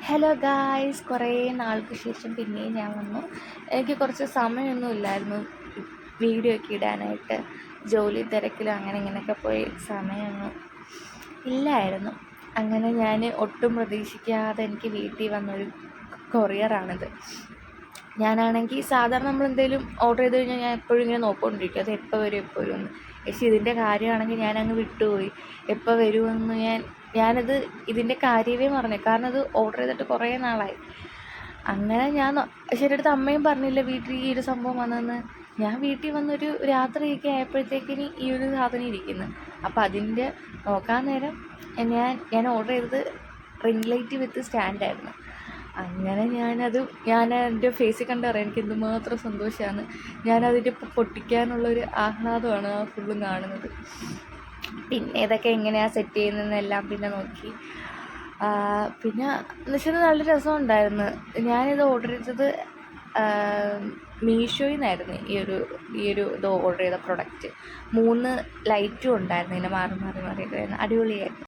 Hello guys, കുറേ നാൾക്ക് ശേഷം പിന്നെയും ഞാൻ വന്നു. എനിക്ക് കുറച്ച് സമയമൊന്നും ഇല്ലായിരുന്നു വീഡിയോ ഒക്കെ ഇടാനായിട്ട്. ജോലി തിരക്കിലും അങ്ങനെ ഇങ്ങനെയൊക്കെ പോയി സമയമൊന്നും ഇല്ലായിരുന്നു. അങ്ങനെ ഞാൻ ഒട്ടും പ്രതീക്ഷിക്കാതെ എനിക്ക് വീട്ടിൽ വന്നൊരു കൊറിയറാണിത്. ഞാനാണെങ്കിൽ സാധാരണ നമ്മൾ എന്തെങ്കിലും ഓർഡർ ചെയ്ത് കഴിഞ്ഞാൽ ഞാൻ എപ്പോഴും ഇങ്ങനെ നോക്കിക്കൊണ്ടിരിക്കും അത് എപ്പോൾ വരും എന്ന്. പക്ഷേ ഇതിൻ്റെ കാര്യമാണെങ്കിൽ ഞാനങ്ങ് വിട്ടുപോയി. എപ്പോൾ വരുമെന്ന് ഞാനത് ഇതിൻ്റെ കാര്യമേ മറന്നു. കാരണം അത് ഓർഡർ ചെയ്തിട്ട് കുറേ നാളായി. അങ്ങനെ ഞാൻ പക്ഷേ എൻ്റെ അടുത്ത് അമ്മയും പറഞ്ഞില്ല വീട്ടിൽ ഈ ഒരു സംഭവം വന്നതെന്ന്. ഞാൻ വീട്ടിൽ വന്നൊരു രാത്രിയൊക്കെ ആയപ്പോഴത്തേക്കിന് ഈ ഒരു സാധനം ഇരിക്കുന്നു. അപ്പോൾ അതിൻ്റെ നോക്കാൻ നേരം ഞാൻ ഓർഡർ ചെയ്തത് റിംഗ് ലൈറ്റ് വിത്ത് സ്റ്റാൻഡായിരുന്നു. അങ്ങനെ ഞാൻ എൻ്റെ ഫേസിൽ കണ്ടറിയാം എനിക്ക് എന്തുമാത്രം സന്തോഷമാണ്. ഞാനതിൻ്റെ പൊട്ടിക്കാനുള്ളൊരു ആഹ്ലാദമാണ് ആ ഫുള്ളും കാണുന്നത്. പിന്നെ ഇതൊക്കെ എങ്ങനെയാണ് സെറ്റ് ചെയ്യുന്നതെന്നെല്ലാം പിന്നെ നോക്കി. പിന്നെ എന്ന് വെച്ചാൽ നല്ല രസമുണ്ടായിരുന്നു. ഞാനിത് ഓർഡർ ചെയ്തത് മീഷോയിൽ നിന്നായിരുന്നു. ഈ ഒരു ഇത് ഓർഡർ ചെയ്ത പ്രൊഡക്റ്റ് 3 ലൈറ്റും ഉണ്ടായിരുന്നു. ഇങ്ങനെ മാറി മാറി മാറി അടിപൊളിയായിരുന്നു.